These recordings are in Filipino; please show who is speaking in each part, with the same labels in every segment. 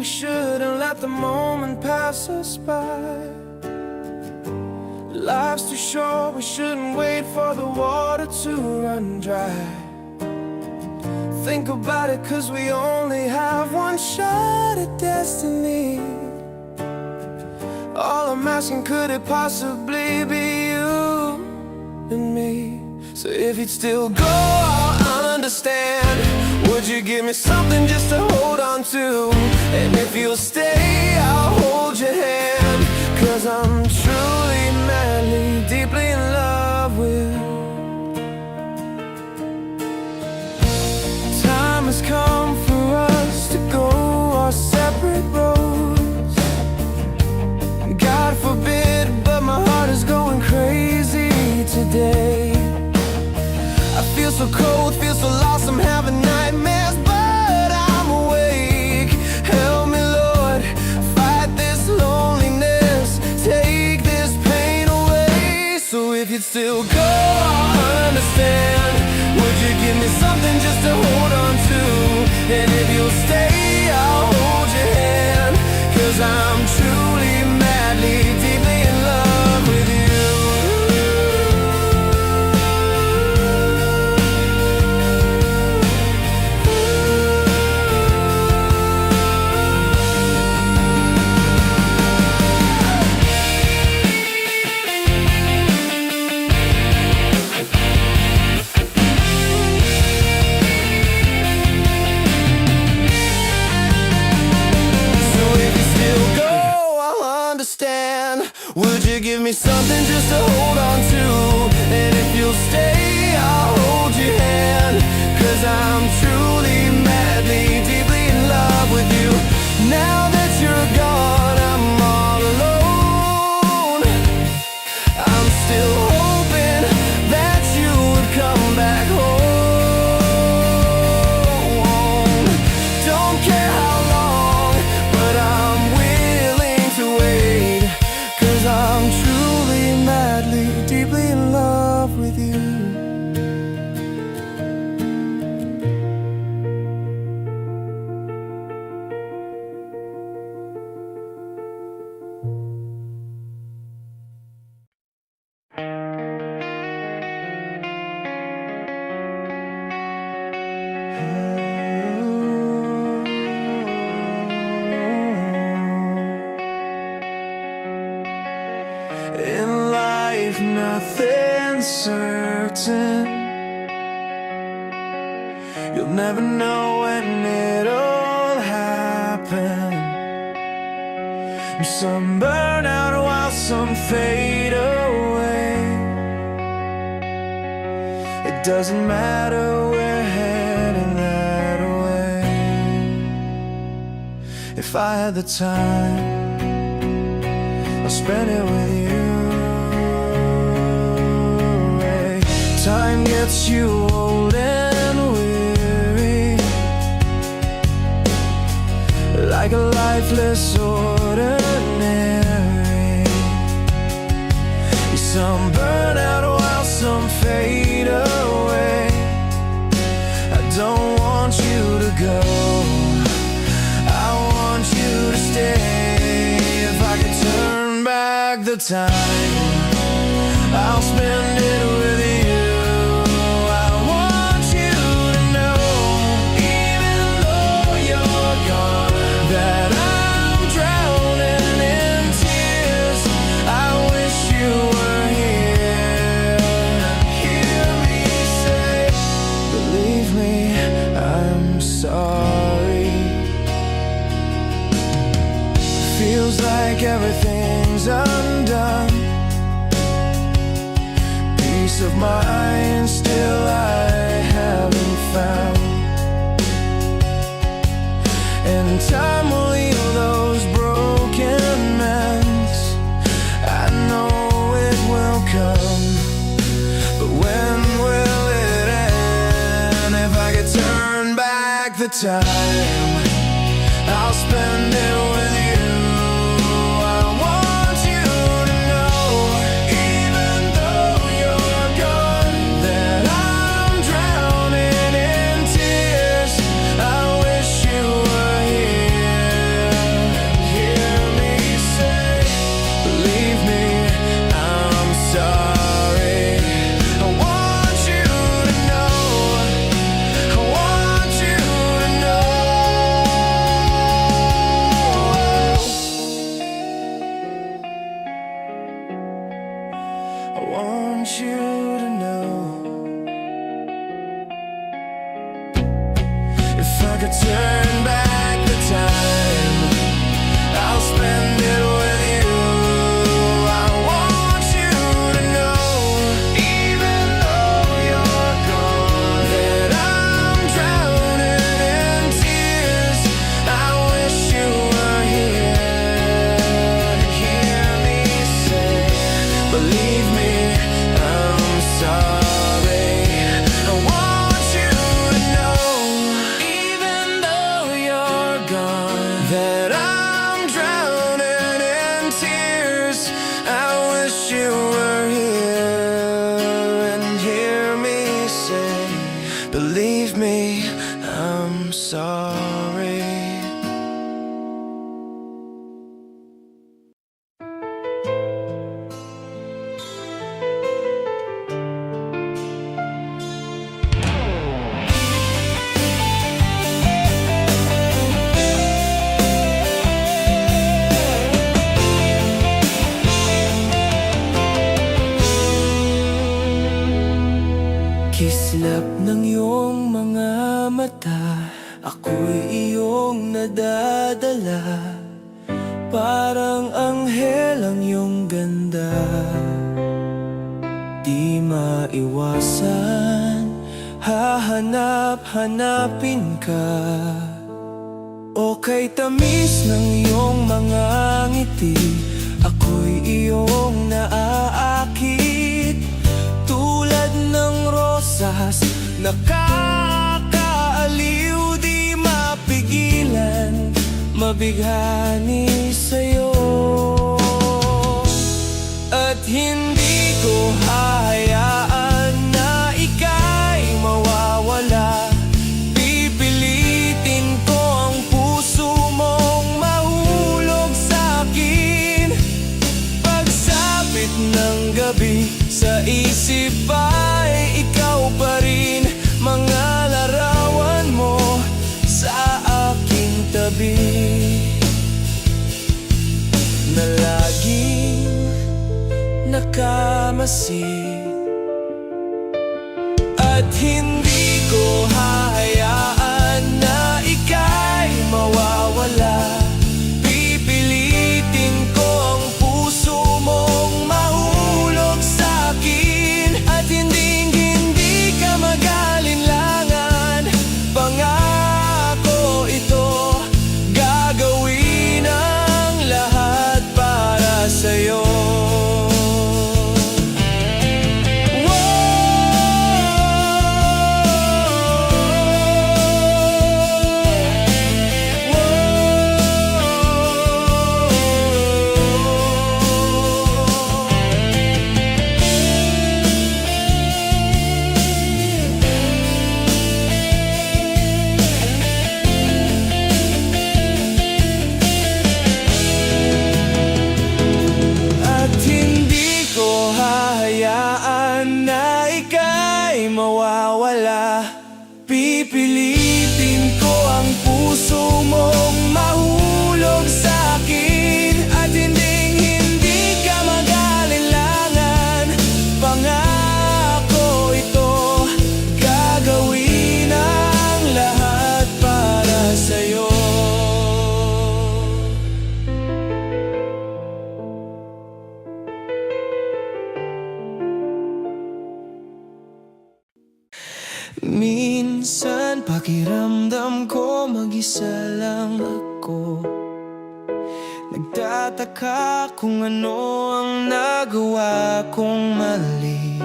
Speaker 1: we shouldn't let the moment pass us by. Life's too short, we shouldn't wait for the water to run dry. Think about it, 'cause we only have one shot at destiny. All I'm asking, could it possibly be you and me? So if you'd still go, I'll understand. Would you give me something just to hold on to? And if you'll stay, I'll hold your hand. 'Cause I'm truly, madly, deeply in love with you. Time has come for us to go our separate roads. God forbid, but my heart is going crazy today. I feel so cold, feel so lost, I'm having nightmares, but I'm awake. Help me, Lord, fight this loneliness, take this pain away. So if you'd still go, I'll understand. Would you give me something just to hold on to? And if you'll stay, I'll hold your hand. 'Cause I'm truly, madly, deeply in love with you. Would you give me something just to hold on to? And if you'll stay, I'll hold your hand. 'Cause I'm truly, madly, deeply in love with you. Now that you're gone, I'm all alone. I'm still hoping that you would come back home. Don't care how long, but I'm willing to wait. 'Cause I'm truly, madly, deeply in love with you. In life, nothing's certain. You'll never know when it'll happen. Some burn out while some fade away. It doesn't matter, we're heading that way. If I had the time, I'll spend it with you. Time gets you old and weary, like a lifeless ordinary. Some burn out while some fade away. I don't want you to go, I want you to stay. If I could turn back the time, I'll spend it with you. I want you to know, even though you're gone, that I'm drowning in tears. I wish you were here. Hear me say, believe me, I'm sorry. Feels like everything's undone. Peace of mind still I haven't found. And time will heal those broken mends. I know it will come, but when will it end? If I could turn back the time, I'll spend it with you. I want you to know, even though you're gone, that I'm drowning in tears. I wish you were here. nadadala. Parang anghel ang iyong ganda, di maiwasan, hahanap-hanapin ka. O kay tamis ng iyong mga ngiti, ako'y iyong naaakit. Tulad ng rosas, nakakaaliw, di mapigilan, mabighani sa'yo. At hindi ko hahayaan na ika'y mawawala. Pipilitin ko ang puso mong mahulog sa'kin. Pagsapit ng gabi, sa isip ay ikaw pa rin. Mga larawan mo sa aking tabi, na laging nakamasid. At hindi ko hahayaan na ika'y mawawala. Pipilitin ko ang puso mong mahulog sa'kin. At hindi ka mag-alinlangan, pangako ito, gagawin ang lahat para sa'yo. Na ika'y mawawala. Pipilitin ko ang puso mong mahulog sa'kin. At hindi ka mag-alinlangan, pangako ito, gagawin ang lahat para sa'yo. Minsan pakiramdam ko mag-isa lang ako. Nagtataka kung ano ang nagawa kong mali.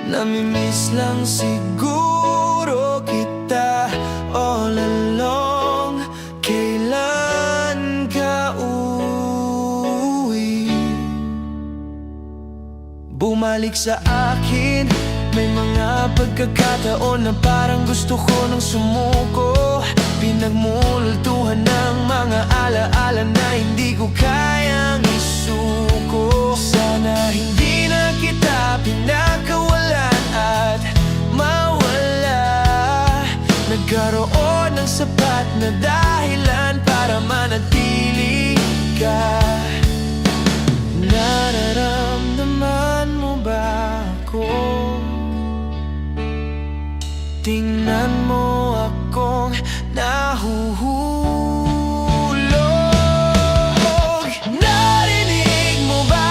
Speaker 1: Namimiss lang siguro kita all along. Kailan ka uuwi? Bumalik sa akin. May mga pagkakataon na parang gusto ko nang sumuko. Pinagmultuhan ng mga alaala na hindi ko kayang isuko. Sana hindi na kita pinakawalan at mawala. Nagkaroon ng sapat na dahilan para manatili ka. Nararamdaman mo ba ako? Tingnan mo akong nahuhulog. Narinig mo ba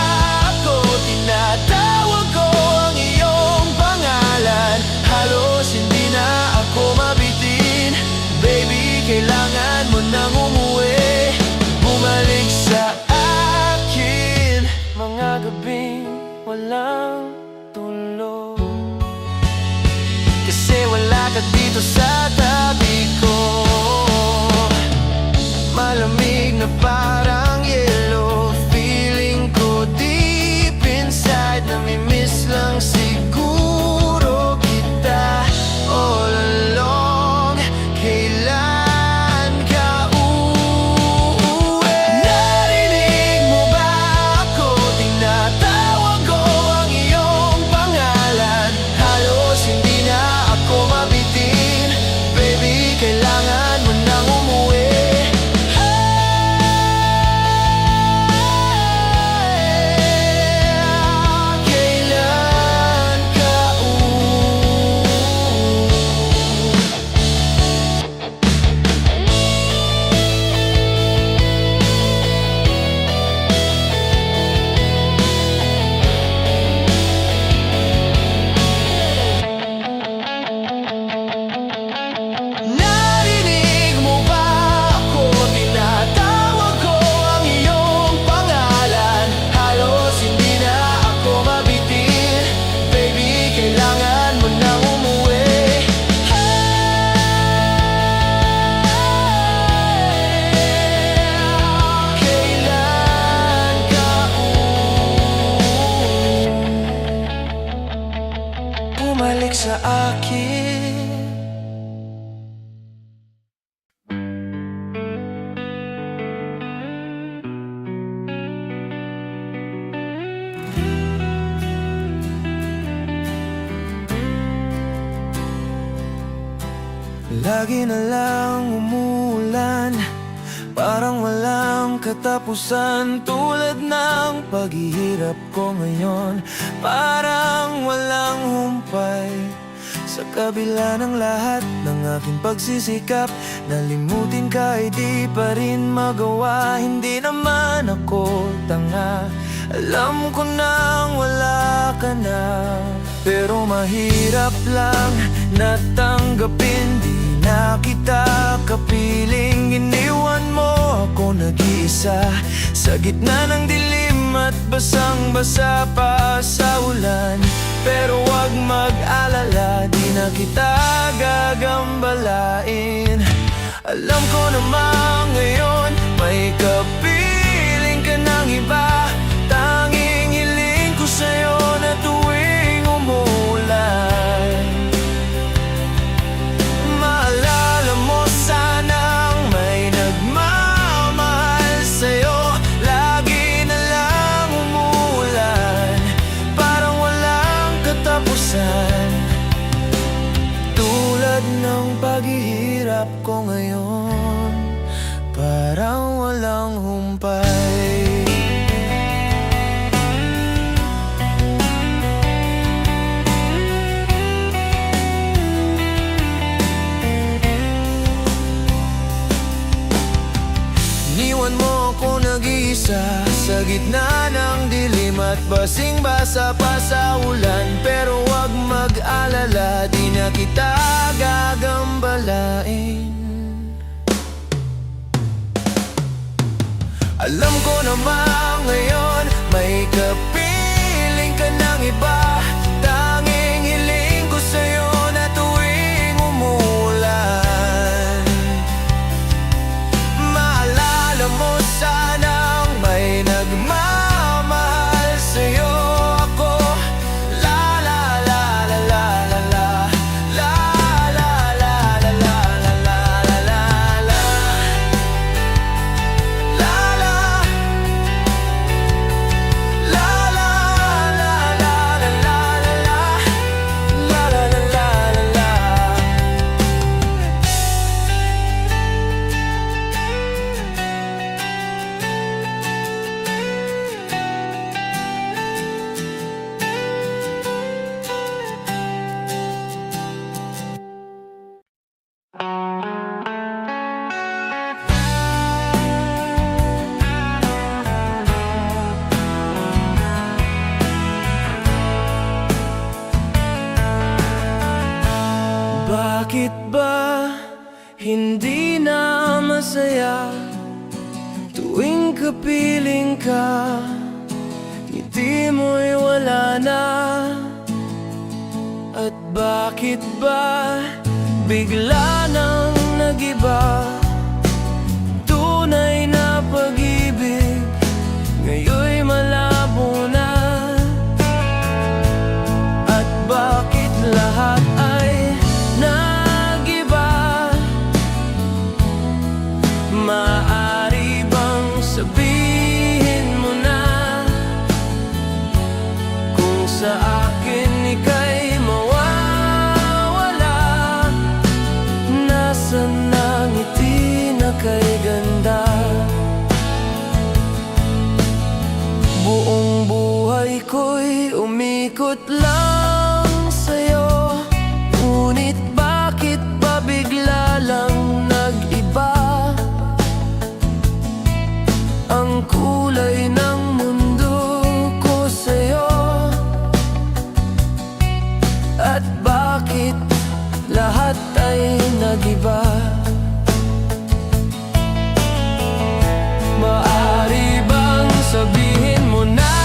Speaker 1: ako? Tinatawag ko ang iyong pangalan. Halos hindi na ako mabitin. Baby, kailangan mo nang umuwi. Bumalik sa akin. Mga gabing walang tulog, kasi wala ka dito sa tabi ko. Malamig na parang yelo. Feeling ko deep inside, namimiss lang siguro kita all along. Kailan ka uuwi? Narinig mo ba ako? Tinatawag ko ang iyong pangalan. Halos hindi na ako mabitin. akin. Lagi na lang umuulan, parang walang katapusan. Tulad ng paghihirap ko ngayon, parang walang humpay. Sa kabila ng lahat ng aking pagsisikap, nalimutin ka ay di pa rin magawa. Hindi naman ako tanga, alam ko nang wala ka na. Pero mahirap lang natanggapin, di na kita kapiling. Iniwan mo ako nag-iisa sa gitna ng dilim at basang-basa pa sa ulan. Pero wag mag-alala, di na kita gagambalain. Alam ko naman ngayon may kapiling ka ng iba. Tanging hiling ko sa'yo na tuwing umulan, maalala mo sanang may nagmamahal sa'yo. Lagi na lang umulan, parang walang katapusan. Tulad ng paghihirap ko ngayon, parang walang humpay. Iniwan mo ako nag-iisa sa gitna ng dilim at basing-basa pa sa ulan. Pero wag mag-alala, di na kita gagambalain. Alam ko naman ngayon may kapiling ka ng iba. Tanging hiling ko sa'yo na tuwing umulan, maalala mo sanang may nagmamahal sa'yo. Ako la la la la la la la la la la la la la la la la Bakit ba hindi na masaya tuwing kapiling ka? Ngiti mo'y wala na. At bakit ba bigla nang nag-iba? Tunay na pag-ibig ngayon'y malabo na. At bakit lahat ay nag-iba? Maaari bang sabihin mo na kung sa akin ika'y mawawala? Nasaan ang ngiti na kay ganda? Buong buhay ko'y umikot lang sa'yo. Ngunit bakit ba bigla lang nag-iba ang kulay ng mundo ko sa'yo? At bakit lahat ay nag-iba? Maaari bang sabihin mo na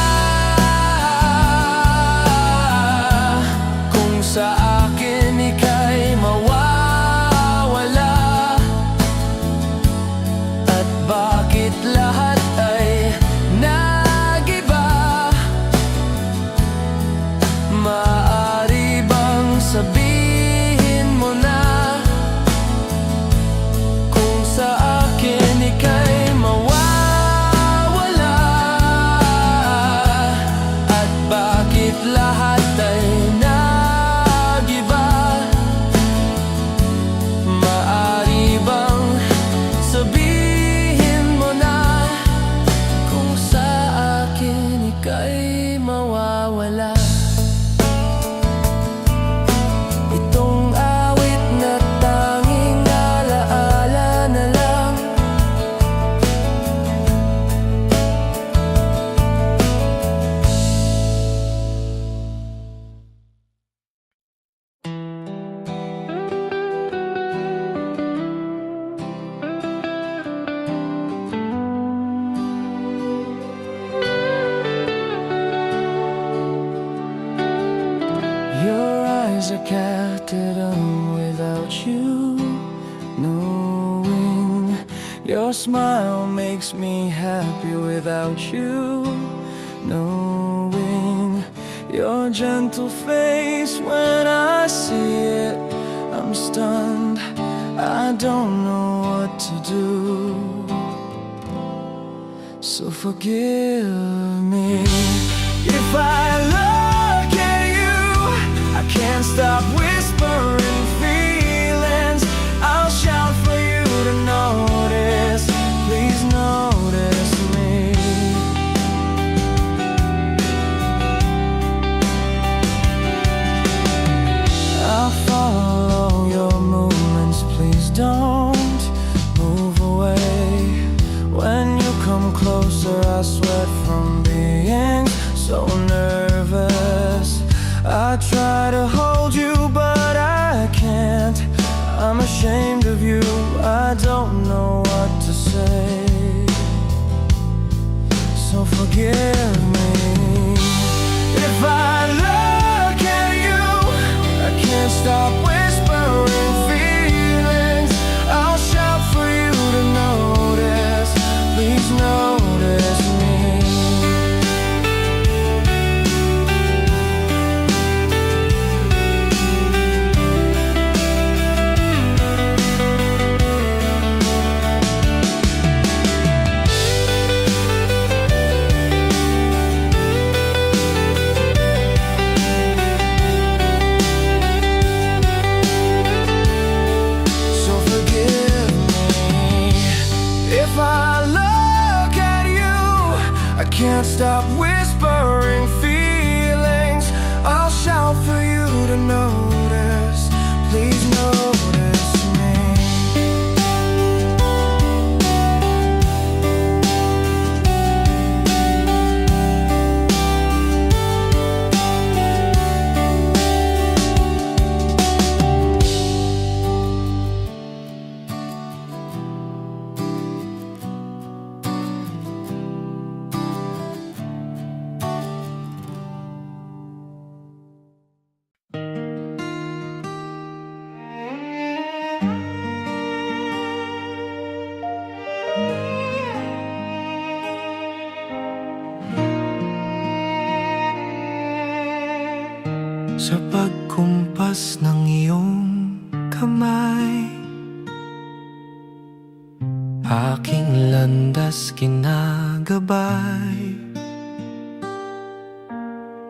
Speaker 1: Your smile makes me happy without you knowing. Your gentle face, when I see it, I'm stunned. I don't know what to do, so forgive me if I look at you. I can't stop whispering feelings. I'll shout for you to notice. Please notice me. I'll follow your movements. Please don't move away. When you come closer, I sweat from being so nervous. I try to hold you, but I can't. I'm ashamed of you, I don't know what to say, so forgive me if I look at you. I can't stop whispering feelings. I'll shout for you to notice. Please notice me. Can't stop whispering feelings. I'll shout for you to notice. Please notice me. Sa pagkumpas ng iyong kamay, aking landas kinagabay.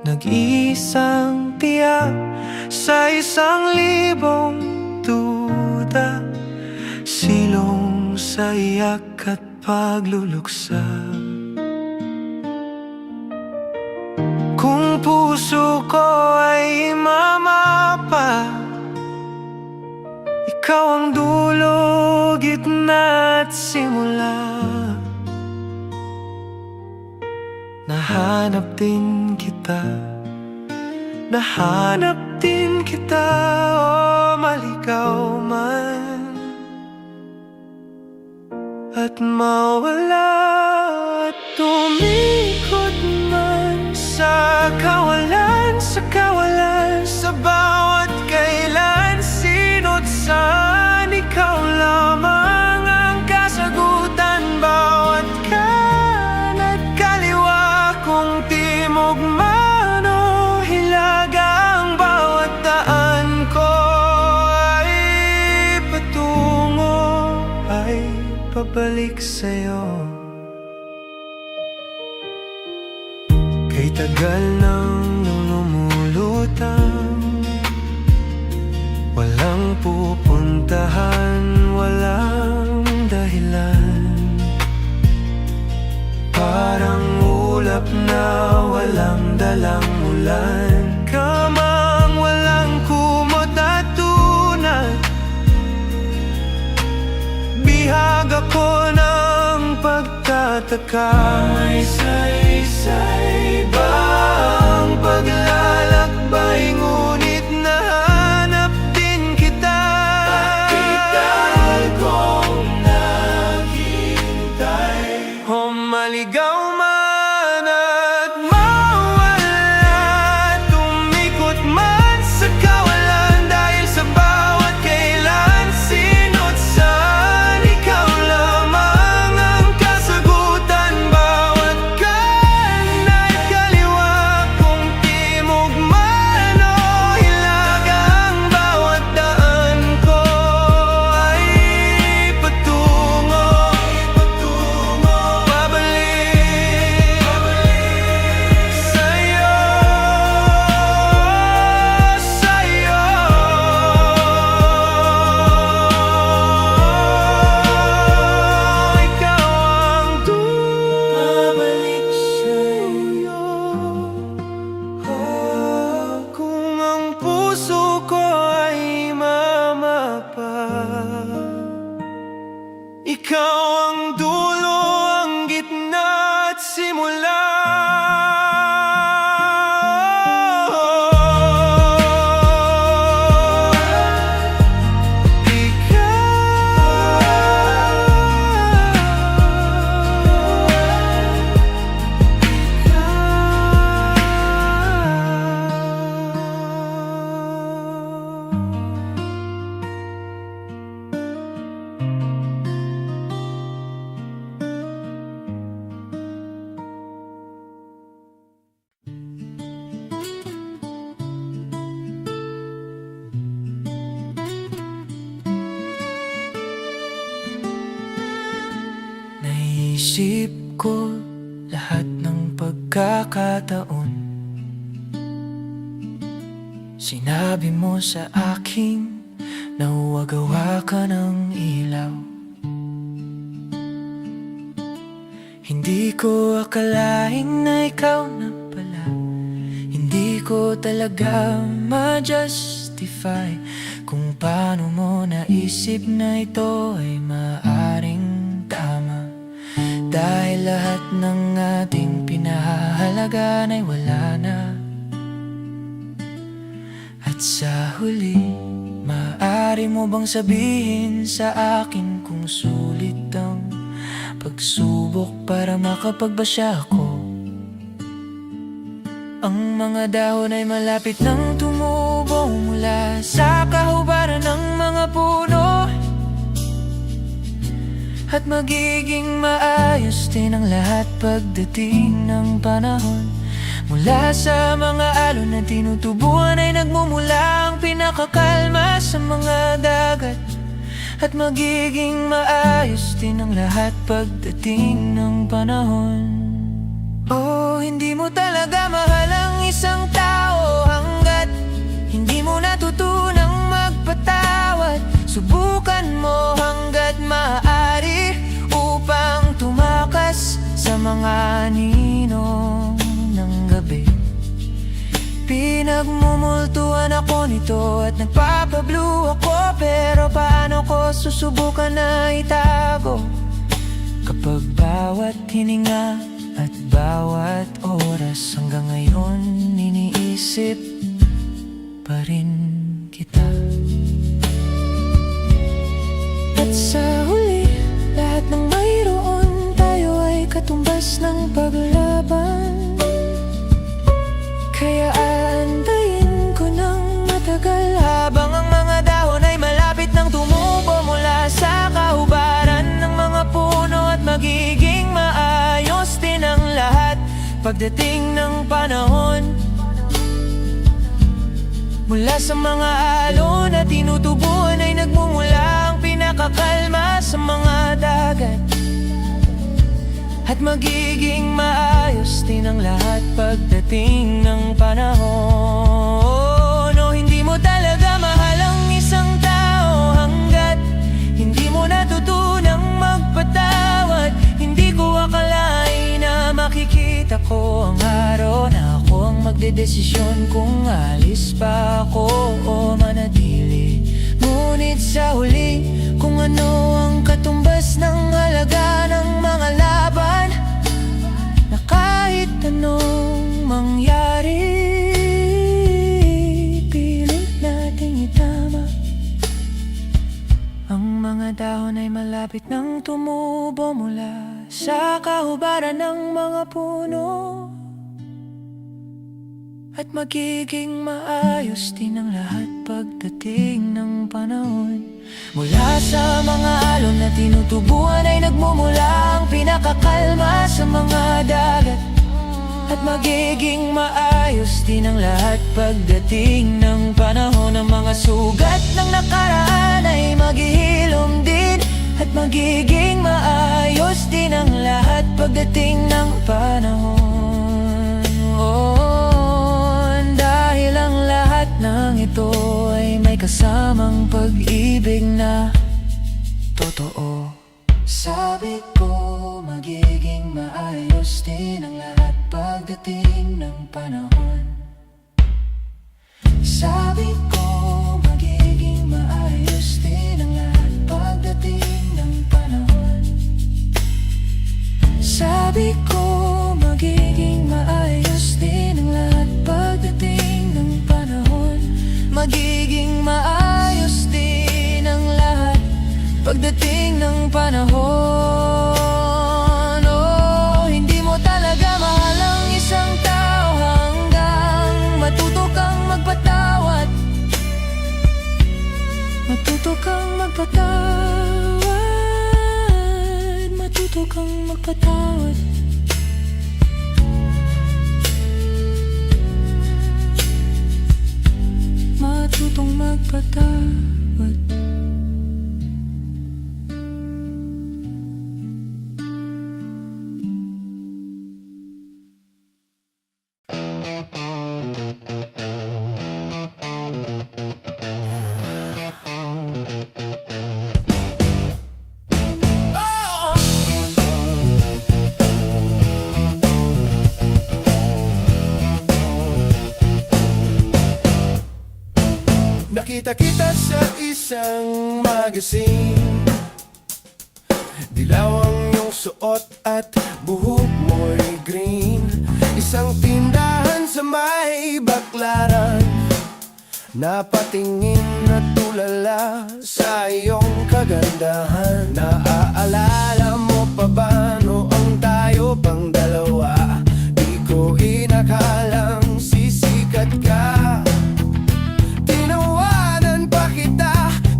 Speaker 1: Nag-iisang tiyak sa 1,000 duda, silong sa iyak at pagluluksa. Kung puso ko ay mamapa, ikaw ang dulo, gitna at simula. Nahanap din kita, nahanap din kita, o maligaw man at mawala at tumikot man sa kawalan, sa kawalan, sa bawat kailan, sino't saan, ikaw lamang ang kasagutan. Bawat kanan at kaliwa, kung timog man o hilaga, ang bawat daan ko ay patungo, ay pabalik sa'yo. Kay tagal nang lumulutang, walang pupuntahan, walang dahilan. Parang ulap na walang dalang ulan, kamang walang kumot at tunay. Bihag ako ng pagtataka, may saysay bang paglalakbay, ngunit nahanap din kita. Tagal kong naghihintay, o maligaw man at mawala, tumikot man sa kawalan, dahil sa bawat kailan, sino't saan, ikaw lamang ang dulo, ang gitna at simula. Naisip ko lahat ng pagkakataon. Sinabi mo sa akin na huwag hawakan ng ilaw. Hindi ko akalain na ikaw na pala. Hindi ko talaga ma-justify kung paano mo naisip na ito ay maaring tama. Dahil lahat ng ating pinahahalagan ay wala na. At sa huli, maaari mo bang sabihin sa akin kung sulit ang pagsubok para makapagbasya ako? Ang mga dahon ay malapit nang tumubo mula sa kahubaran ng mga puno. At magiging maayos din ang lahat pagdating ng panahon. Mula sa mga alon na tinutubuan ay nagmumula ang pinakakalma sa mga dagat. At magiging maayos din ang lahat pagdating ng panahon. Oh, hindi mo talaga mahal ang isang tao hanggat hindi mo natutunang magpatawad. Subukan mo hanggat maaari upang tumakas sa mga ninong ng gabi. Pinagmumultuan ako nito at nagpapablue ako, pero paano ko susubukan na itago kapag bawat hininga at bawat oras hanggang ngayon iniisip pa rin kita. At sa huli, lahat ng mayroon tayo ay katumbas ng paglaban. Kaya aantayin ko ng matagal habang ang mga dahon ay malapit nang tumubo mula sa kahubaran ng mga puno. At magiging maayos din ang lahat pagdating ng panahon. Mula sa mga alon na tinutubuan ay nagmumula ang pinakakalma sa mga dagat. At magiging maayos din ang lahat pagdating ng panahon. O hindi mo talaga mahal ang isang tao hanggat hindi mo natutunang magpatawad. Hindi ko akalain na makikita ko ang araw na ako ang magdedesisyon kung alis pa ako o manatili. Ngunit sa huli, kung ano ang katumbas ng halaga ng mga laban, na kahit anong mangyari, pilit nating itama. Ang mga dahon ay malapit nang tumubo mula sa kahubaran ng mga puno. At magiging maayos din ang lahat pagdating ng panahon. Mula sa mga alon na tinutubuan ay nagmumula ang pinakakalma sa mga dagat. At magiging maayos din ang lahat pagdating ng panahon. Ang mga sugat ng nakaraan ay maghihilom din. At magiging maayos din ang lahat pagdating ng panahon. Dahil ang lahat ng ito ay may kasamang pag-ibig na totoo. Sabi ko magiging maayos din ang lahat pagdating ng panahon. Sabi ko magiging maayos din ang lahat pagdating ng panahon. pagdating ng panahon, oh, hindi mo talaga mahal ang isang tao hanggang matuto kang magpatawad. Matuto kang magpatawad. Matuto kang magpatawad. Matutong magpatawad. Nakita kita sa isang magazine, dilaw ang iyong suot at buhok mo'y green. Isang tindahan sa may Baklaran, napatingin na tulala sa iyong kagandahan. Naaalala mo pa ba noong tayo pang dalawa? Di ko inakalang sisikat ka.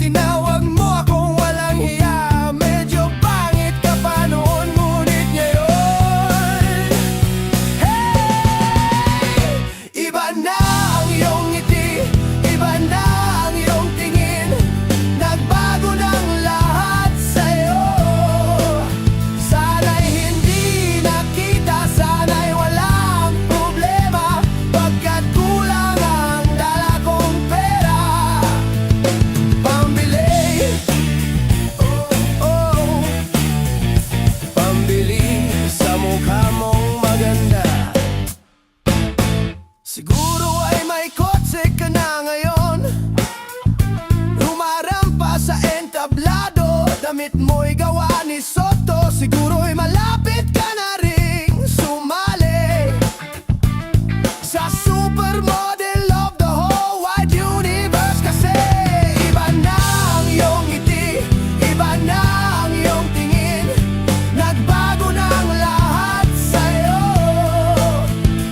Speaker 1: Tinawag mo akong walang hiya. Medyo pangit ka pa noon, ngunit ngayon, hey! Iba na ang iyong ngiti, iba na ang iyong tingin. Nagbago ng lahat sa'yo. Sana'y hindi nakita, sana'y walang problema, pagkat kulang ang dala kong pera. Siguro ay may kotse ka na ngayon, rumarampa sa entablado, damit mo'y gawa ni Soto. Siguro ay malapit ka na ring sumali sa supermodel of the whole wide universe. Kasi iba na ang iyong ngiti, iba na ang iyong tingin. Nagbago na ang lahat sa'yo.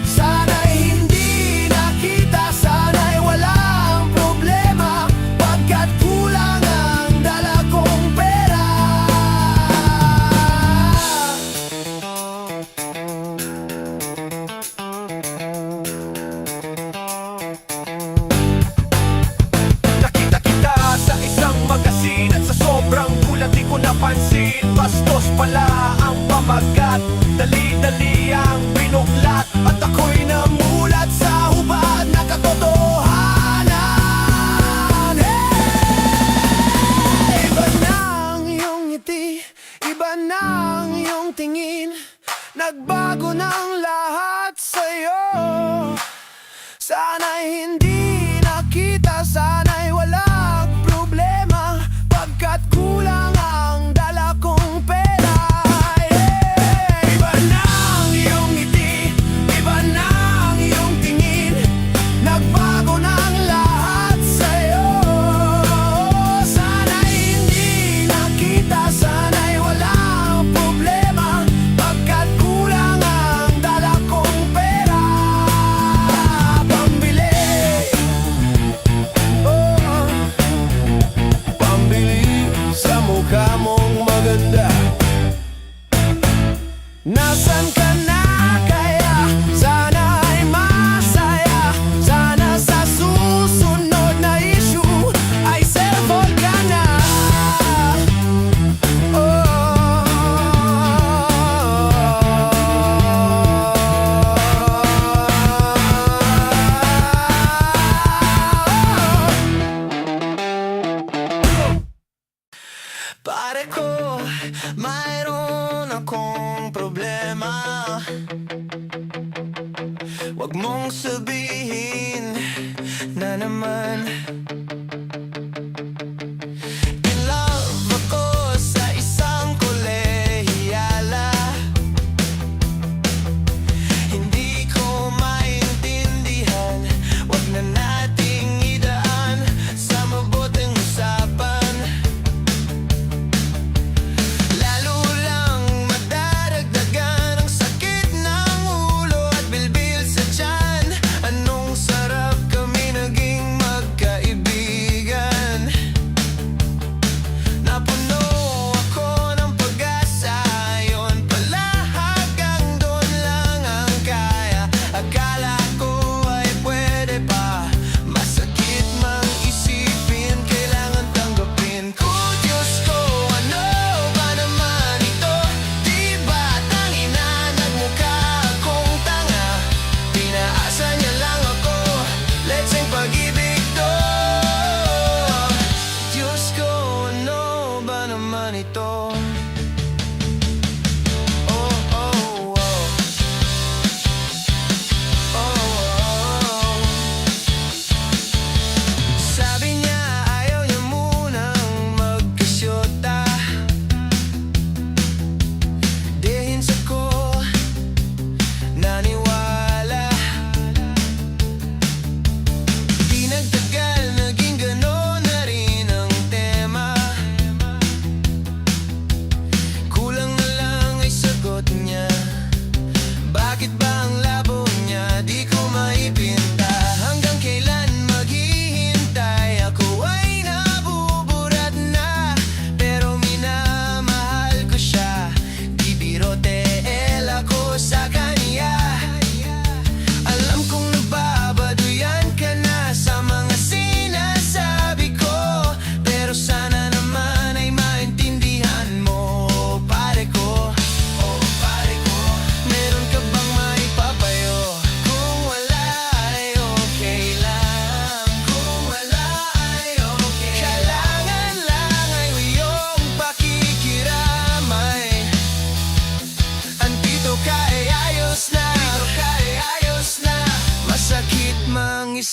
Speaker 1: Sana'y hindi nakita, sana'y walang problema, pagkat kulang ang dala kong pera. Nakita kita sa isang magasin at sa sobrang gulat di ko napansin, bastos pala ang pamagat. Dali-dali ang binuklat at ako'y namulat sa hubad na katotohanan. Hey! Iba na ang iyong ngiti, iba na ang iyong tingin. Nagbago na ang lahat sa'yo. Sana'y hindi nakita, sana'y walang problema, pagkat kulang ang dala kong pera. Yeah! Iba na ang iyong ngiti, iba na ang iyong tingin. Nagbago na ang lahat sa'yo. Sana'y hindi nakita, sana'y walang problema, pagkat kulang ang dala kong pera. Pambili, pambili sa mukha mong maganda. Nasaan ka na kaya? Sana ay masaya. Sana sa susunod na issue ay cellphone ka na. Pare ko, mayroon akong problema. Wag mong sabihin na naman. In love ako sa isang kolehiyala. Hindi ko maintindihan, wag na nating idaan sa mabuting usapan.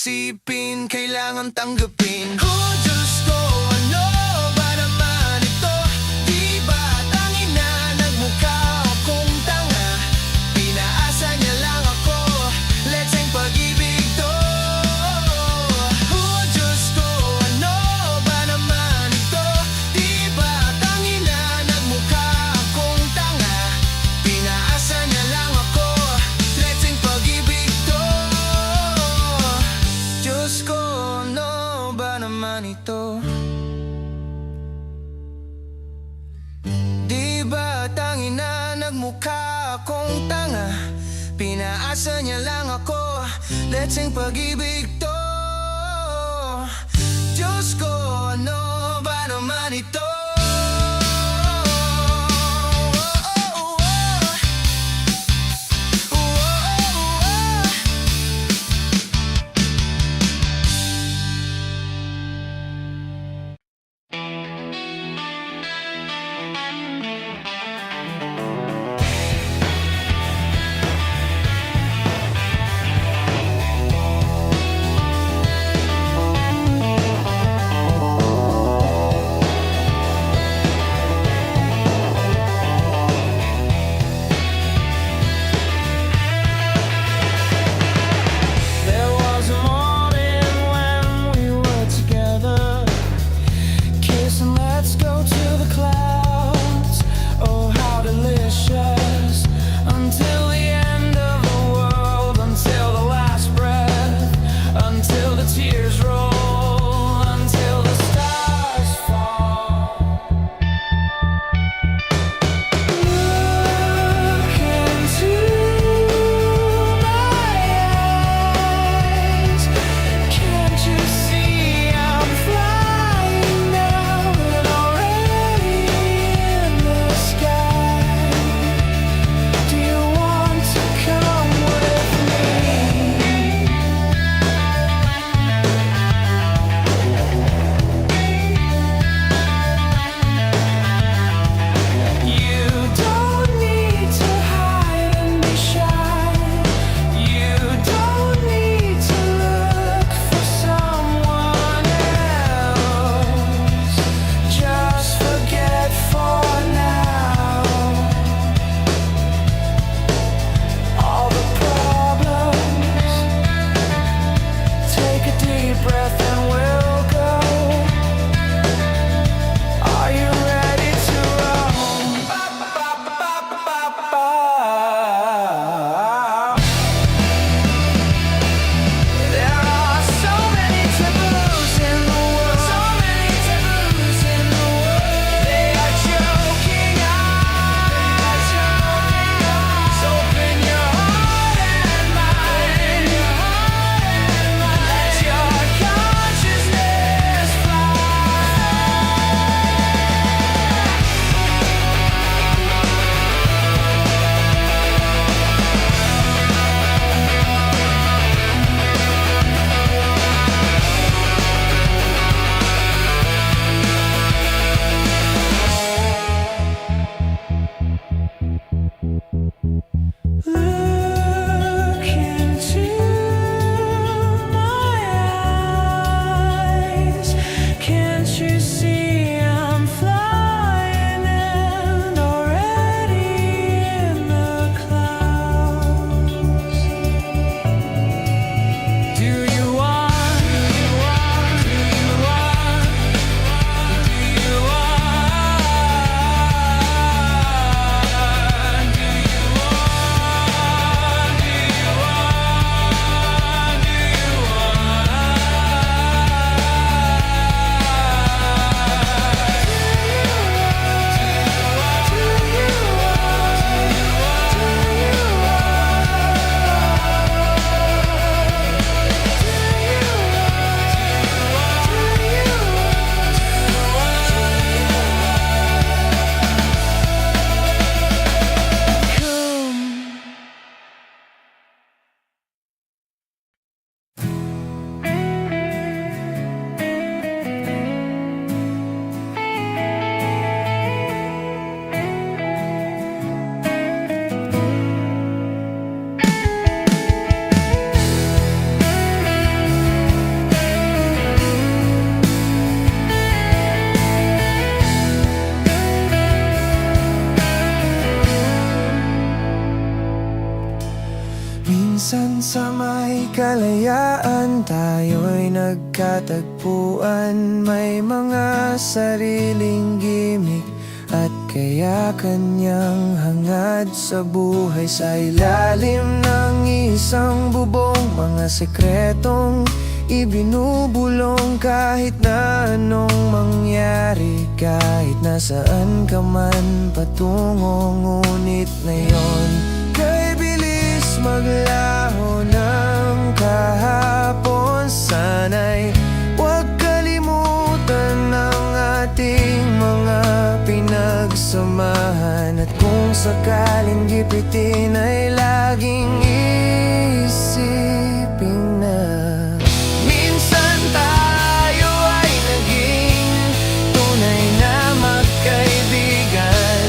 Speaker 1: isipin, kailangan tanggapin. Oh Diyos ko, ano ba naman ito? Di ba tangin na nagmukha akong tanga? Pinaasa niya lang ako, letseng pag-ibig to. Oh Diyos ko, ano ba naman ito? Di ba tangin na nagmukha akong tanga? Pinaasa niya lang ako, letseng pag-ibig to. Diyos ko, ano ba naman ito? Di ba tangin na nagmukha akong tanga? Pinaasa niya lang ako, letseng pag-ibig to. Diyos ko, ano ba naman ito? Minsan sa may kalayaan tayo'y nagkatagpuan. May mga sariling gimik at kaya kanyang hangad sa buhay. Sa ilalim ng isang bubong, mga sekretong ibinubulong. Kahit na anong mangyari, kahit nasaan ka man patungo, ngunit ngayon kay bilis maglaho ng kahapon. Sana'y huwag kalimutan ang ating mga pinagsamahan, at kung sakaling gipitin ay laging isipin na minsan tayo ay naging tunay na magkaibigan.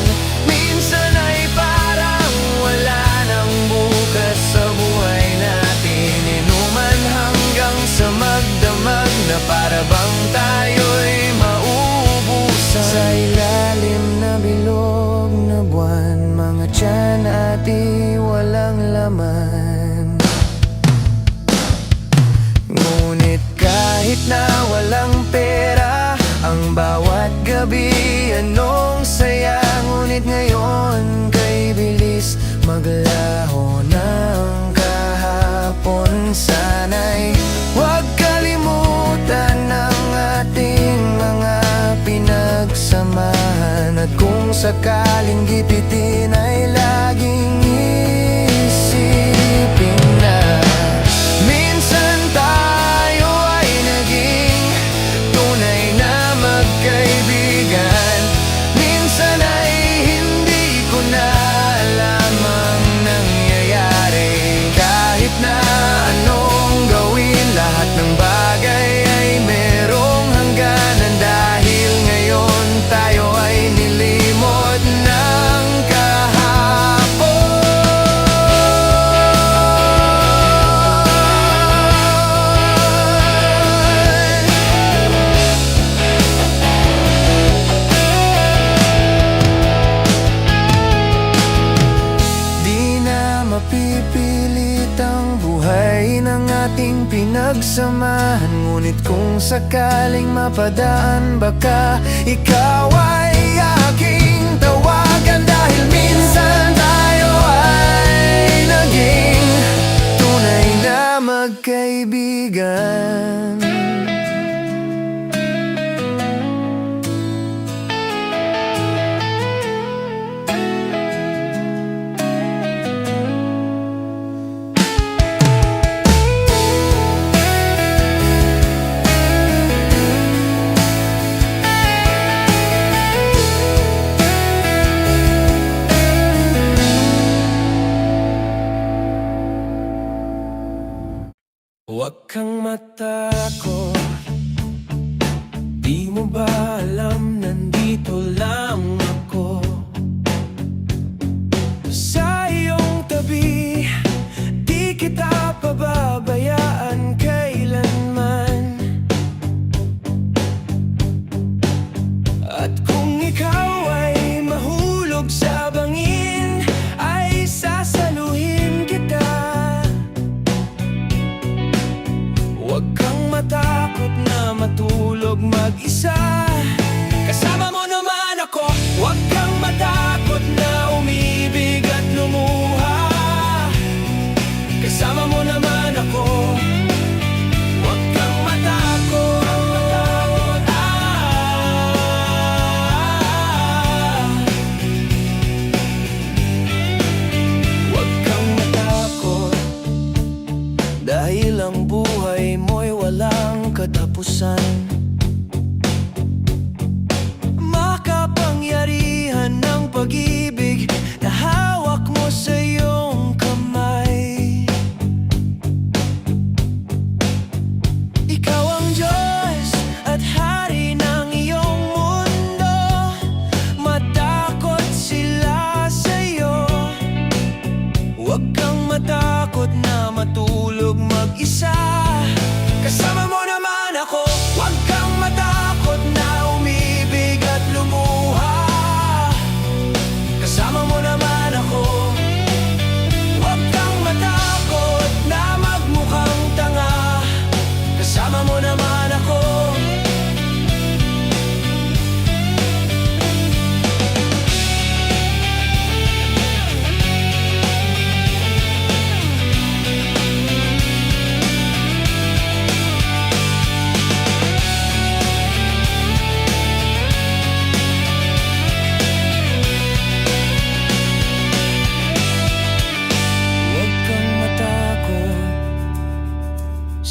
Speaker 1: Minsan ay parang wala nang bukas sa buhay natin, inuman hanggang sa magdamag na para bang tayo'y mauubusan. Sa ilalim na bilog na buwan, mga tiyan at walang laman. Ngunit kahit na walang pera, ang bawat gabi anong saya. Ngunit ngayon kay bilis maglaho ng kahapon. Sana'y huwag kalimutan ang ating mga pinagsamahan, at kung sakaling gipitin ay laging isipin na minsan tayo ay naging tunay na magkaibigan. Minsan ay hindi ko na alam ang nangyayari. Kahit na anong gawin, lahat ng bagay ay merong hangganan. Dahil ngayon tayo ay nilimot ng kahapon. Di na mapipilit ang buhay ng ating pinagsamahan, ngunit kung sakaling mapadaan, baka ikaw ay aking tawagan. Dahil minsan tayo ay naging tunay na magkaibigan. Huwag kang matakot, di mo ba alam nandito lang ako sa iyong tabi. Di kita pababayaan kailanman, at kung ikaw ay mahulog sa bangin, ay sasaluhin kita. Huwag kang matakot na matulog mag-isa, kasama mo naman ako. Huwag kang matakot na umibig at lumuha, kasama mo naman ako. Huwag kang matakot, huwag kang matakot, dahil ang buhay mo'y walang katapusan. Makapangyarihan ng pag-ibig na hawak mo sa iyong kamay. Ikaw ang Diyos at hari ng iyong mundo, matakot sila sa iyo. Huwag kang matakot na matulog mag-isa, kasama mo naman ako. Huwag kang matakot na umibig at lumuha, kasama mo naman ako. Huwag kang matakot,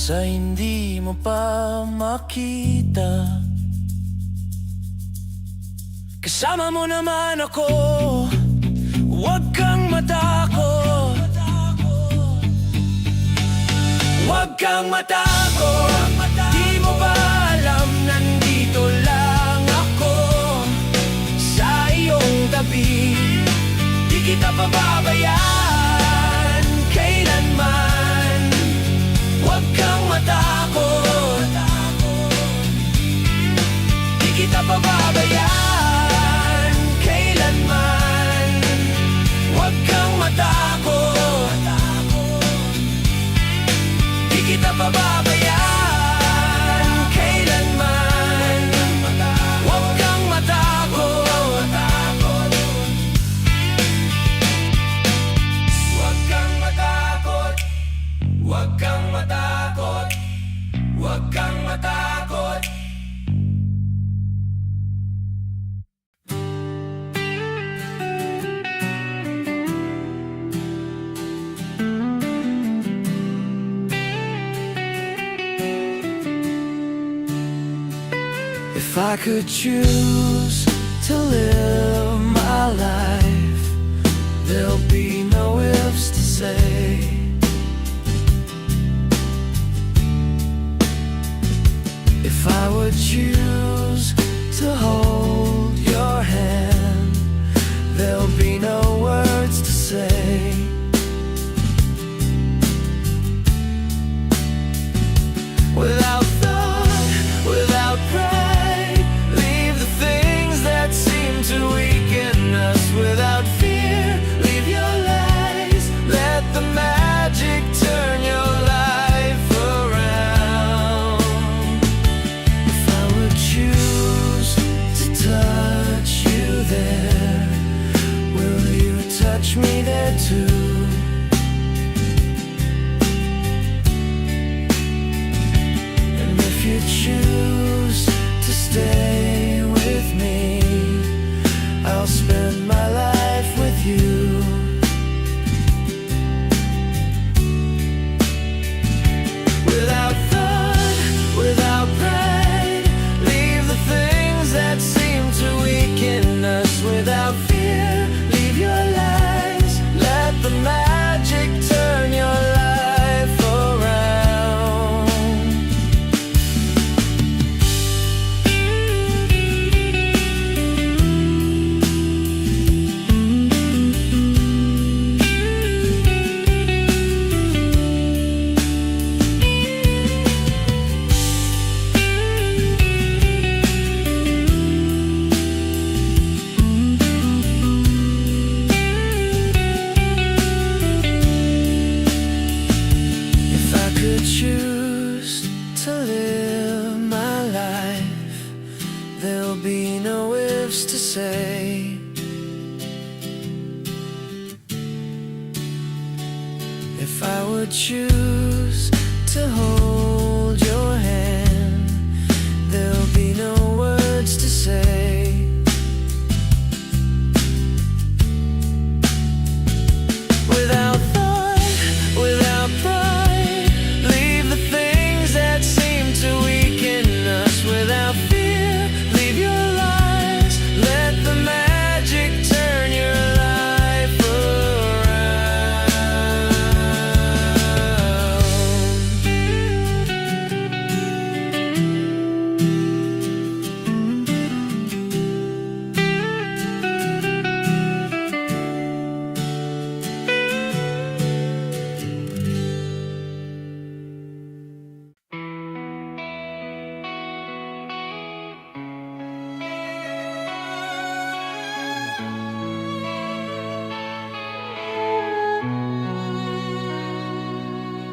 Speaker 1: sa hindi mo pa makita. Kasama mo naman ako, huwag kang matakot. Huwag kang matakot, di mo ba alam nandito lang ako sa iyong tabi. Di kita pababayaan kailanman. Huwag kang matakot, di kita pababayaan kailanman. Huwag kang matakot, di kita pababayaan kailanman. Huwag kang matakot, huwag kang matakot, huwag kang matakot, huwag kang matakot. If I could choose to live my life, there'll be no ifs to say. If I would choose to hold your hand, there'll be no words to say. Without thought, without pride, leave the things that seem to weaken us. Without fear, leave your lies. Let the magic turn your life around. If I would choose to touch you there, will you touch me there too? You choose to stay with me, I'll spend my life with you. Without thought, without pride, leave the things that seem to weaken us. Without fear, leave your lies. Let the magic turn your life around. Choose to live my life, there'll be no ifs to say. If I would choose to hold your hand, there'll be no words to say. Without thought, without pride, leave the things that seem to weaken us. Without fear, leave your lies. Let the magic turn your life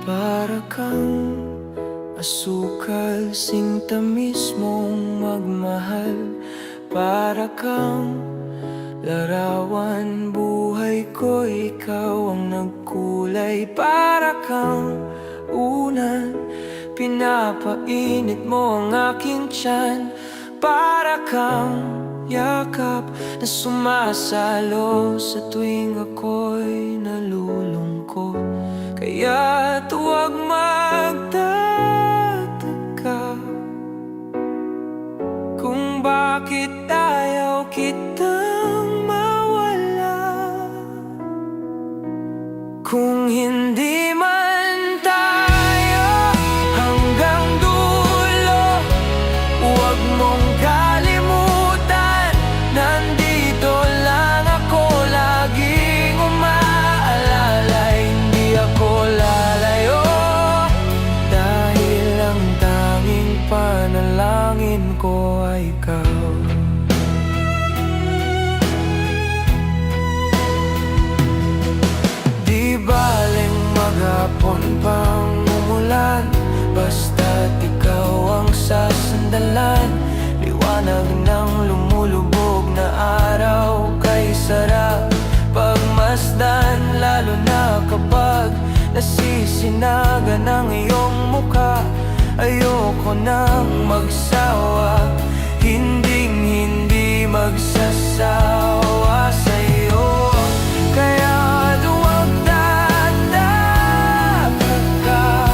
Speaker 1: para kang asukal, sintamis mong magmahal. Para kang larawan, buhay ko, ikaw ang nagkulay. Para kang unan, pinapainit mo ang aking tiyan. Para kang yakap na sumasalo sa tuwing ako'y nalulungkot. Kaya't huwag magtagal, Kung hindi man tayo hanggang dulo, huwag mong kalimutan, nandito lang ako, laging umaalala, hindi ako lalayo. Dahil ang tanging panalangin ko ay ikaw. Di baling maghapon pang umulan, basta't ikaw ang sasandalan. Liwanag ng lumulubog na araw, kay sarap pagmasdan, lalo na kapag nasisinaga ng iyong mukha. Ayoko nang magsawa, hindi magsasawa sa'yo. Kaya huwag tataka ka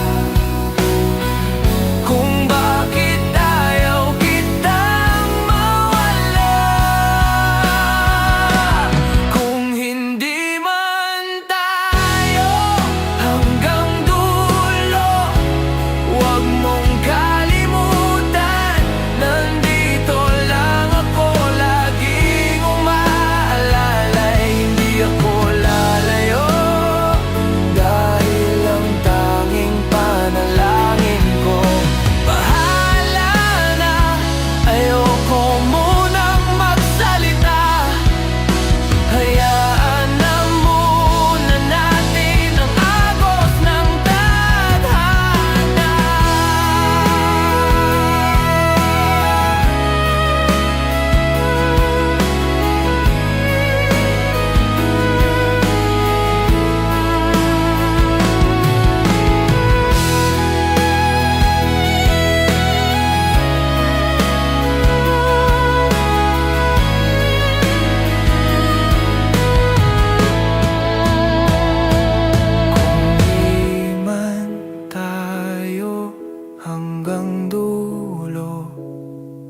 Speaker 1: kung bakit ayaw kitang mawala. Kung hindi man tayo hanggang dulo, huwag mong kalimutan, nandito lang ako, laging umaalala, hindi ako lalayo. Dahil ang tanging panalangin ko, bahala na, ayoko munang magsalita. Hayaan na muna natin ang agos ng tadhana. Di man tayo hanggang dulo,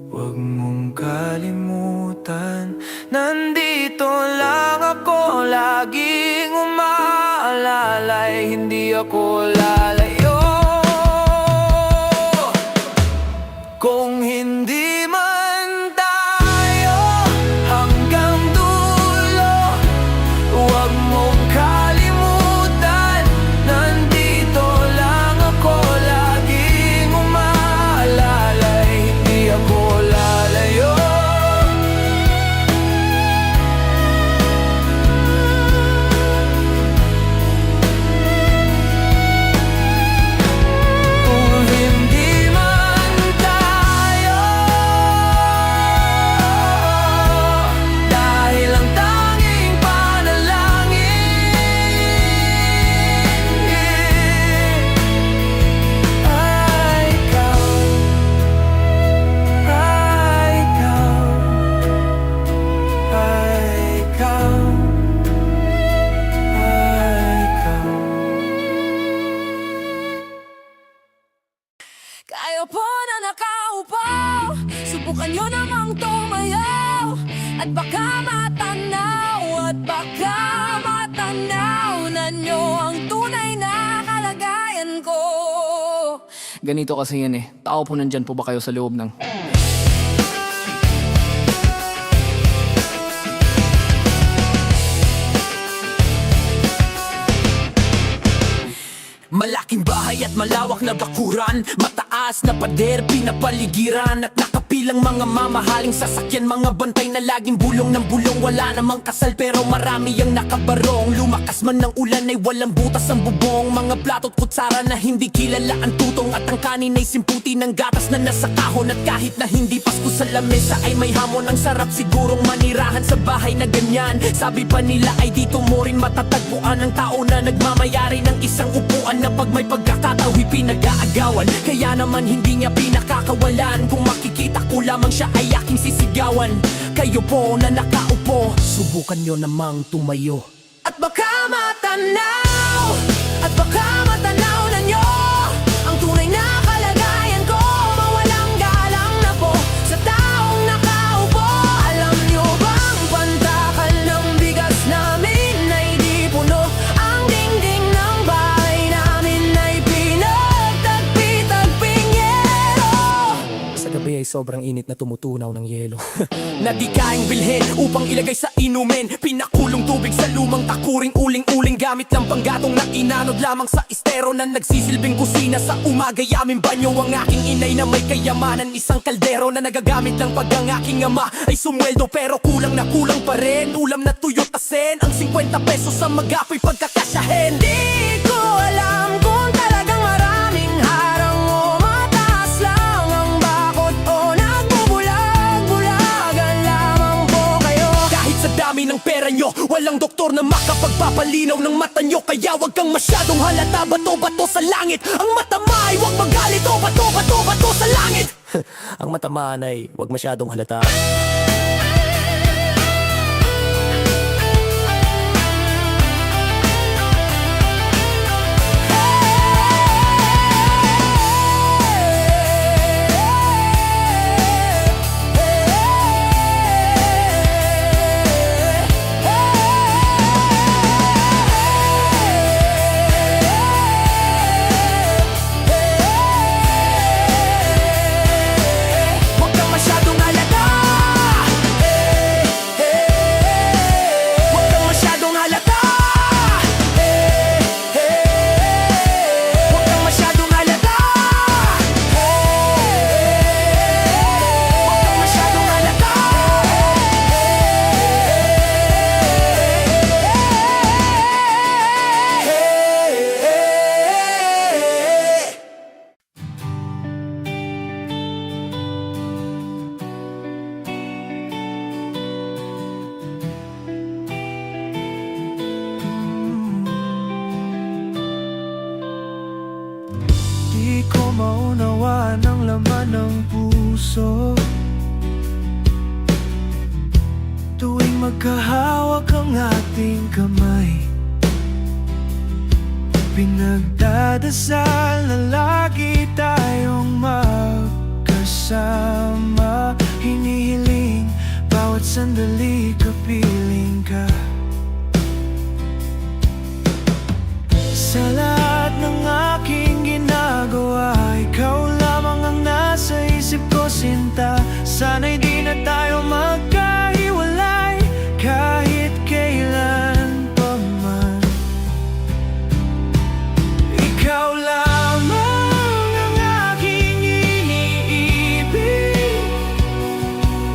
Speaker 1: huwag mong kalimutan, nandito lang ako, laging umaalala, hindi ako lalayo. Kung hindi man tayo hanggang dulo, huwag mong kalimutan, nandito lang ako, laging umaalala, hindi ako lalayo. Kung hindi man tayo, dahil ang tanging panalangin ay ikaw, ay ikaw, ay ikaw, ay ikaw.
Speaker 2: Kayo po na nakaupo, subukan nyo namang tumayaw. At baka matanaw na nyo ang tunay na kalagayan ko.
Speaker 3: Ganito kasi yan eh. Tao po, nandyan po ba kayo sa loob ng...
Speaker 4: Malaking bahay at malawak na bakuran, mataas na pader, pinapaligiran at nakapilang mga mamahaling sasakyan, mga bantay na laging bulong ng bulong. Wala namang kasal pero marami ang nakabarong. Lumakas man ng ulan ay walang butas ang bubong. Mga plato't kutsara na hindi kilala ang tutong, at ang kanin ay simputi ng gatas na nasa kahon. At kahit na hindi Pasko sa lamesa ay may hamon. Ang sarap sigurong manirahan sa bahay na ganyan. Sabi pa nila ay dito mo rin matatagpuan ang tao na nagmamayari ng isang upuan, na pag may pagkakatao'y pinag-aagawan. Kaya naman hindi niya pinakakawalan. Kung makikita ko lamang siya ay aking sisigawan. Kayo po na nakaupo, subukan nyo namang tumayo.
Speaker 2: At baka matanaw, at baka matanaw na nyo ang tunay na kalagayan ko. Mawalang galang na po sa taong nakaupo. Alam nyo bang pantakal ng bigas namin ay di puno ang dingding
Speaker 5: sobrang init na tumutunaw ng yelo.
Speaker 4: Na di kaing bilhin upang ilagay sa inumin. Pinakulong tubig sa lumang takuring uling-uling. Gamit lang panggatong na inanod lamang sa estero na nagsisilbing kusina sa umaga. Yaming banyo ang aking inay na may kayamanan. Isang kaldero na nagagamit lang pag ang aking ama ay sumweldo. Pero kulang na kulang pa rin. Ulam na tuyot asin. Ang 50 pesos sa magapoy pagkakasyahin.
Speaker 2: Di ko alam kung talagang maraming harang o mataas lang ang bakod o nagbubulag-bulagan lamang po kayo.
Speaker 4: Kahit sa dami ng pera nyo, walang doktor na makapagpapalinaw ng mata nyo. Kaya wag kang masyadong halata. Bato-bato sa langit. Ang matama ay wag magalit. O bato-bato-bato sa langit.
Speaker 5: Ang matamaan ay huwag masyadong halata.
Speaker 4: Wag kang masyadong halata. Wag kang masyadong halata. Wag kang masyadong halata. Wag kang masyadong halata.
Speaker 1: Di ko maunawa ng laman ng puso tuwing magkahawak ang ating kamay. Pinagdadasal na lagi tayong magkasama. Hinihiling bawat sandali kapiling ka. Sa lahat ng aking ginagawa, ikaw lamang ang nasa isip ko, sinta. Sana'y di na tayo magkahiwalay kahit kailan pa man. Ikaw lamang ang aking iniibig.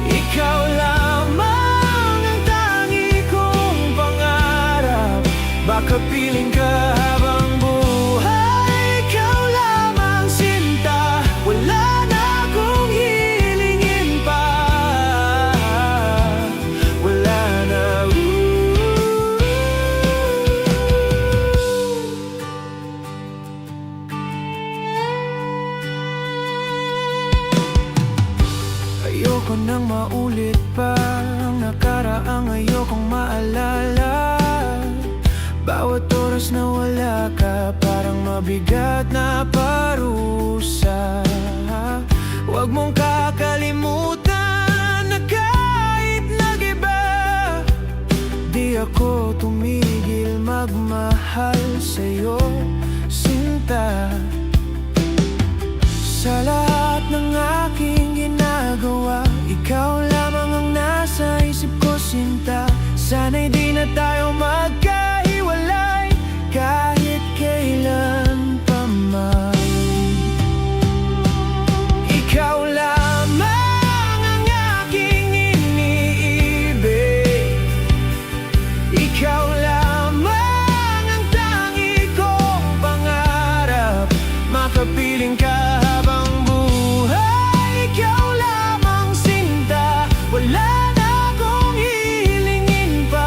Speaker 1: Ikaw lamang ang tangi kong pangarap. Baka piling ka habang buhay, ikaw lamang sinta. Wala na akong hilingin pa. Wala na. Ayoko nang maulit pa ang nakaraang ayokong maalala. Bawat oras na wala ka, parang mabigat na parusa. Huwag mong kakalimutan na kahit nag-iba, di ako tumigil magmahal sa'yo, sinta. Sa lahat ng aking ginagawa, ikaw lamang ang nasa isip ko, sinta. Sana'y di na tayo magkahiwalay kahit kailan pa man. Ikaw lamang ang aking iniibig. Ikaw lamang ang tangi kong pangarap. Makapiling ka habang buhay, ikaw lamang sinta. Wala na akong hilingin pa.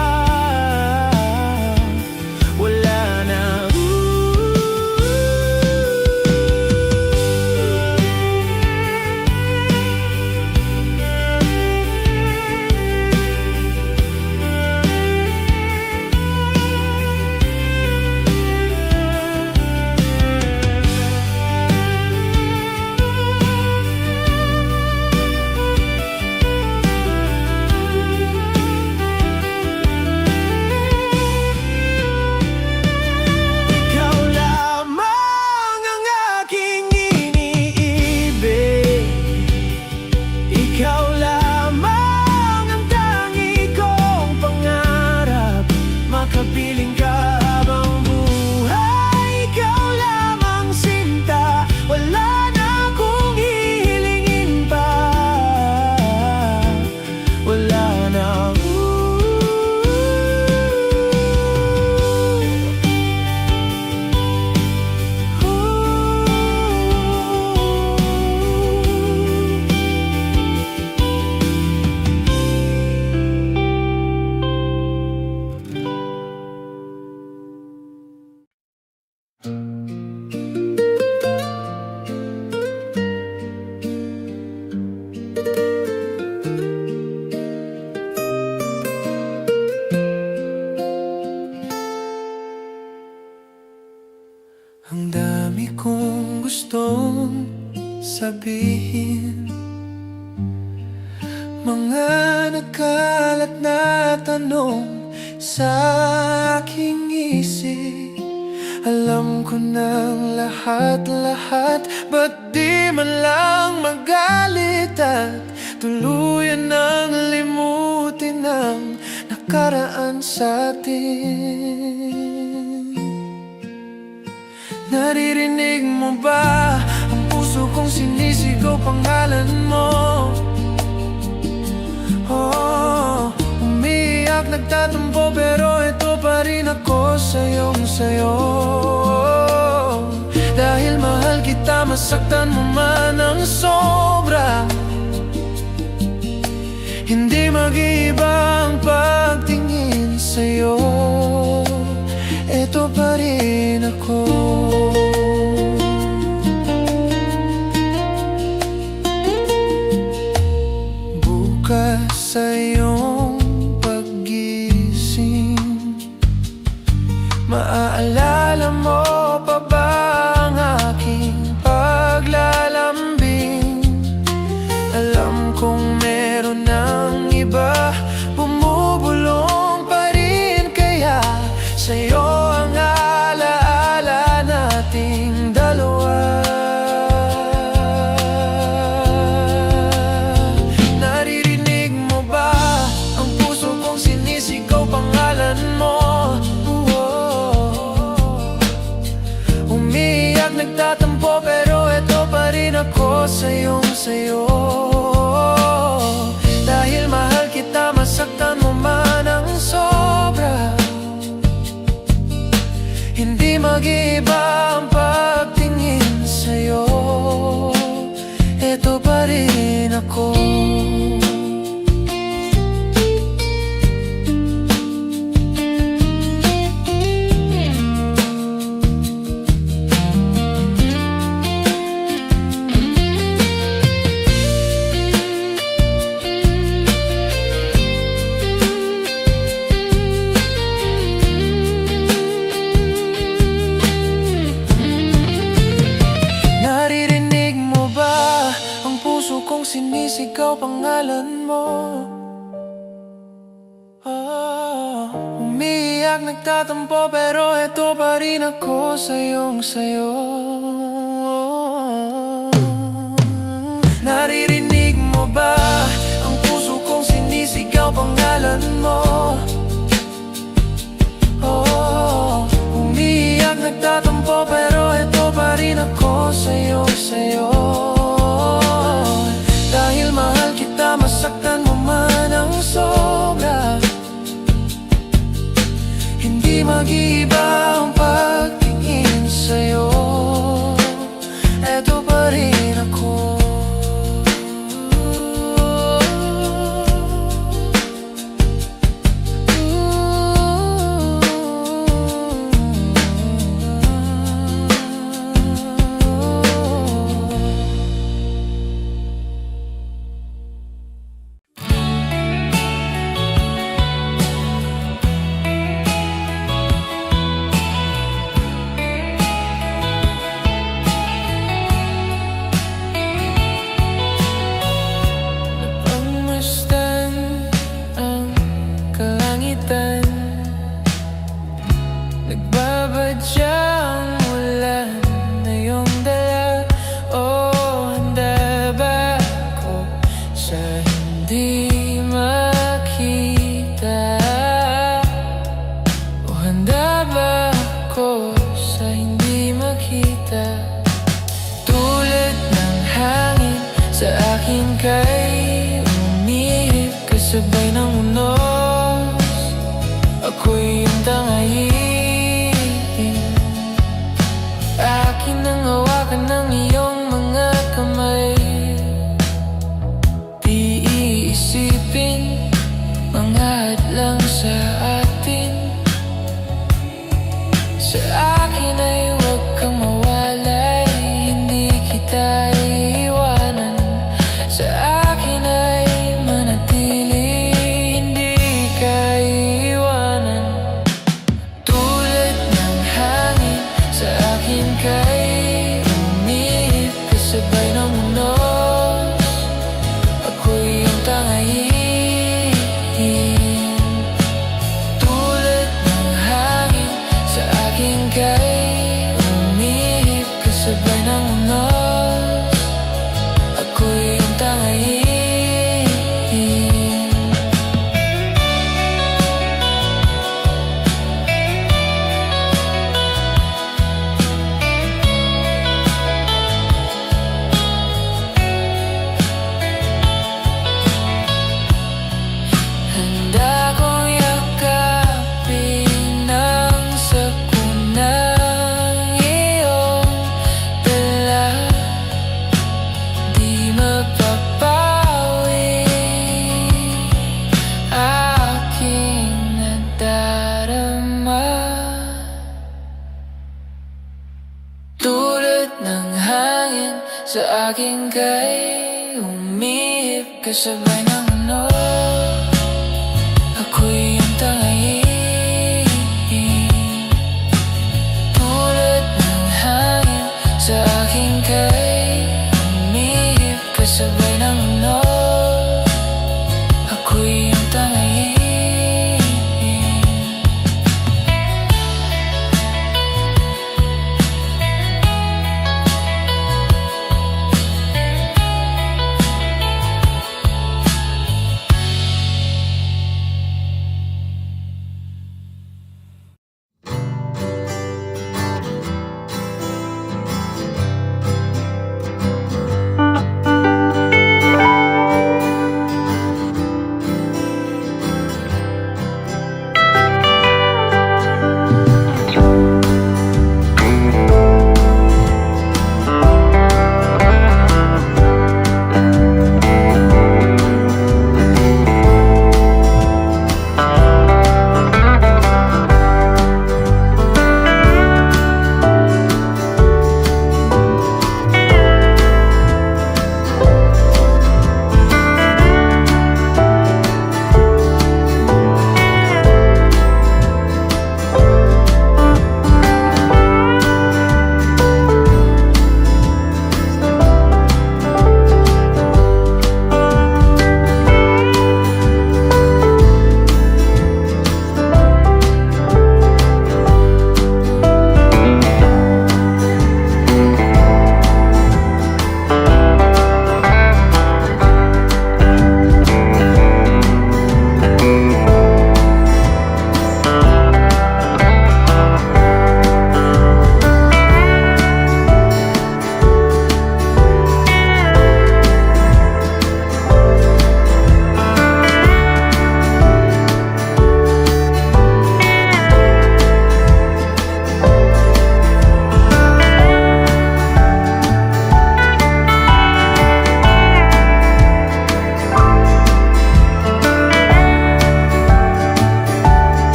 Speaker 1: Ang dami kong gustong sabihin, mga nagkalat na tanong sa aking isip. Alam ko ng lahat-lahat, ba't di man lang magalit at tuluyan ng limutin ang nakaraan sa atin? Naririnig mo ba ang puso kong sinisigaw pangalan mo? Oh, umiiyak, nagtatampo, pero ito pa rin ako sa'yo. Dahil mahal kita, masaktan mo man ng sobra. Hindi mag-iiba ang pagtingin sa'yo. Ito pa rin ako. Bukas sa iyong paggising, maaalala mo pa ba ang aking paglalambing? Alam kong meron ng iba, bumubulong pa rin, kaya sa'yo ang alaala nating dalawa. Naririnig mo ba ang puso kong sinisigaw pangalan mo? Umiiyak, nagtatampo, pero ito pa rin ako sa'yo. Dahil mahal kita, masaktan mo man ang sobra. Hindi mag-iiba ang pagtingin sa'yo. Ito pa rin ako. Sinisigaw pangalan mo. Umiiyak, nagtatampo, pero ito pa rin ako sa'yo. Naririnig mo ba ang puso kong sinisigaw pangalan mo? Umiiyak, nagtatampo, pero ito pa rin ako sa'yo. Dahil mahal kita, masaktan mo man ang sobra. Hindi mag-iiba ang pagtingin sa'yo. Eto pa rin ako. Nagbabadyang ulan na iyong dala. Oh, handa ba ako sa hindi makita? Oh, handa ba ako sa hindi makita? Tulad ng hangin sa akin kay umihip, kasabay ng unos. Ako'y iyong tangayin. Akin ang hawakan ng iyong mga kamay. Di iisipin mga hadlang sa atin. Sa akin ay huwag kang mawalay, hindi kita iiwanan. Sa akin ay manatili, hindi ka iiwanan. Tulad ng hangin sa akin ka
Speaker 6: ng hangin sa aking kay umihip kasabay ng ano. Ako'y